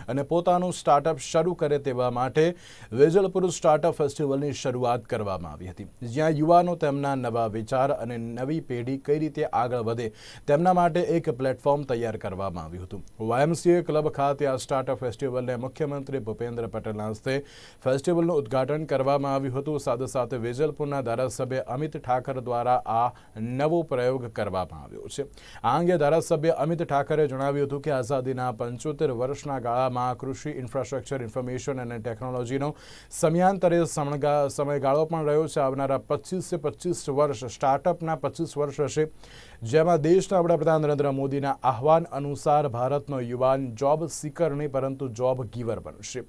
અને પોતાનું સ્ટાર્ટઅપ શરૂ કરે તેવા માટે વેજલપુર સ્ટાર્ટઅપ ફેસ્ટિવલની શરૂઆત કરવામાં આવી હતી, જ્યાં યુવાનો તેમના નવા વિચાર અને નવી પેઢી કઈ રીતે આગળ વધે તેમના માટે એક પ્લેટફોર્મ તૈયાર કરવામાં આવ્યું હતું। YMCA ક્લબ ખાતે આ સ્ટાર્ટઅપ ફેસ્ટિવલને મુખ્યમંત્રી ભૂપેન્દ્ર પટેલના હસ્તે ફેસ્ટિવલનું ઉદ્ઘાટન કરવામાં આવ્યું હતું। સાથે સાથે વેજલપુરના ધારાસભ્ય અમિત ઠાકર દ્વારા આ નવો પ્રયોગ કરવામાં આવ્યો છે। આ અંગે ધારાસભ્ય અમિત ઠાકરે જણાવ્યું હતું કે આઝાદીના 75 વર્ષના ગાળામાં કૃષિ ઇન્ફ્રાસ્ટ્રક્ચર, ઇન્ફોર્મેશન અને ટેકનોલોજીનો સમયાંતરે સમયગાળો પણ રહ્યો છે। આવનારા 25 વર્ષ સ્ટાર્ટઅપના 25 વર્ષ હશે, જેમાં દેશના વડાપ્રધાન નરેન્દ્ર મોદીના આહવાન અનુસાર ભારતનો યુવાન જોબ સીકર નહીં પરંતુ જોબ ગીવર બનશે।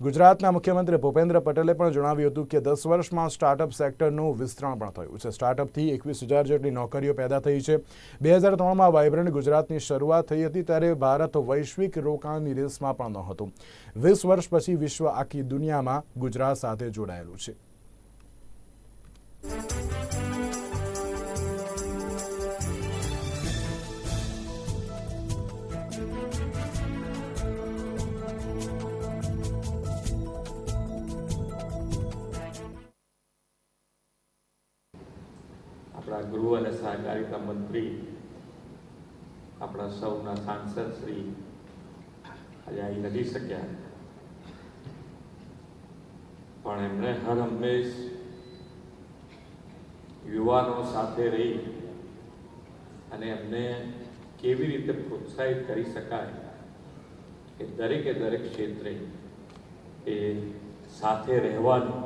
ગુજરાતના મુખ્યમંત્રી ભૂપેન્દ્ર પટેલે પણ જણાવ્યું હતું કે 10 વર્ષમાં સ્ટાર્ટઅપ સેક્ટરનું વિસ્તરણ પણ થયું છે। સ્ટાર્ટઅપથી 21,000 જેટલી નોકરીઓ પેદા થઈ છે। 2003માં વાઇબ્રન્ટ ગુજરાતની શરૂઆત થઈ હતી, ત્યારે ભારત વૈશ્વિક રોકાણની રેસમાં પણ નહોતું। 20 વર્ષ પછી વિશ્વ આખી દુનિયામાં ગુજરાત સાથે જોડાયેલું છે। આપણા ગૃહ અને સહકારિતા મંત્રી, આપણા સૌના સાંસદ શ્રી આજે આવી નથી શક્યા, પણ એમણે હર હંમેશ યુવાનો સાથે રહી અને એમને કેવી રીતે પ્રોત્સાહિત કરી શકાય કે દરેકે દરેક ક્ષેત્રે એ સાથે રહેવાનું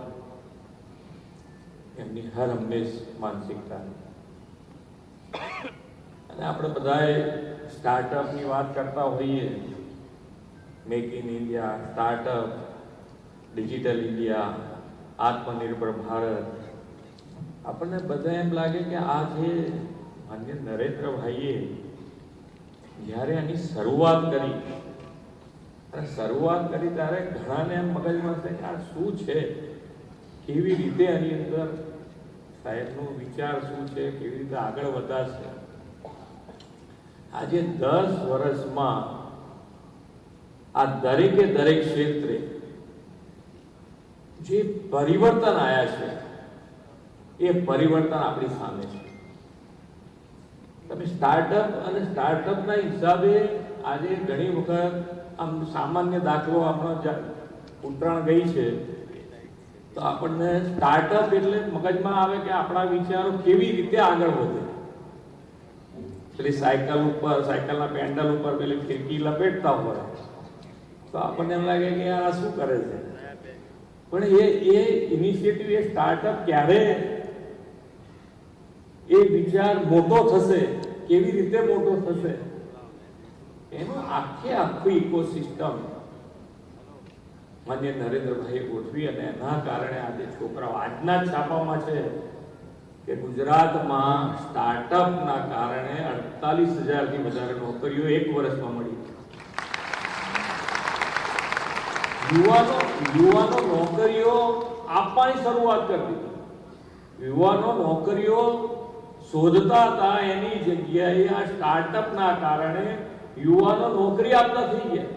એમની હર હંમેશ માનસિકતા। અને આપણે બધાએ સ્ટાર્ટઅપની વાત કરતા હોઈએ, make in India, startup, digital India, આત્મનિર્ભર ભારત, આપણને બધા એમ લાગે કે આ જે માન્ય નરેન્દ્રભાઈએ જ્યારે આની શરૂઆત કરી ત્યારે ઘણાને એમ મગજમાં થાય કે આ શું છે, કેવી રીતે આની અંદર સાહેબનો વિચાર શું છે, કેવી રીતે આગળ વધારશે। આજે 10 વર્ષમાં આ દરેકે દરેક ક્ષેત્રે જે પરિવર્તન આવ્યા છે એ પરિવર્તન આપણી સામે છે। તમે સ્ટાર્ટઅપ અને સ્ટાર્ટઅપના હિસાબે આજે ઘણી વખત આમ સામાન્ય દાખલો આપણો ઉત્તરાયણ ગઈ છે તો આપણને સ્ટાર્ટઅપ એટલે મગજમાં આવે કે આપણા વિચારો કેવી રીતે આગળ વધે। પેલી સાયકલના પેન્ડલ ઉપર પેલી ફિરકી લપેટતા હોય તો આપણને એમ લાગે કે આ શું કરે છે, પણ એ ઇનિશિયેટિવ, એ સ્ટાર્ટઅપ ક્યારે એ વિચાર મોટો થશે, કેવી રીતે મોટો થશે, એનું આખું ઇકોસિસ્ટમ માન્ય નરેન્દ્રભાઈએ ગોઠવી અને એના કારણે આજે છોકરાઓ આજના છાપામાં છે કે ગુજરાતમાં સ્ટાર્ટઅપના કારણે 48,000થી વધારે નોકરીઓ 1 વર્ષમાં મળી। યુવાનો નોકરીઓ આપવાની શરૂઆત કરી દીધી। યુવાનો નોકરીઓ શોધતા હતા, એની જગ્યાએ આ સ્ટાર્ટઅપના કારણે યુવાનો નોકરી આપતા થઈ ગયા।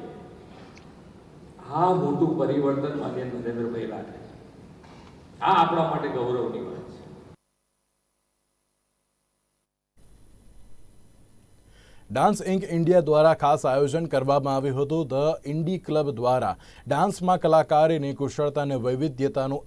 આ મોટું પરિવર્તન માન્ય નરેન્દ્રભાઈ લાગે છે। આ આપણા માટે ગૌરવની વાત છે। ડાન્સ ઇન્ક ઇન્ડિયા દ્વારા ખાસ આયોજન કરવામાં આવ્યું હતું। ધ ઇન્ડી ક્લબ દ્વારા ડાન્સમાં કલાકારીની કુશળતા અને વૈવિધ્યતાનું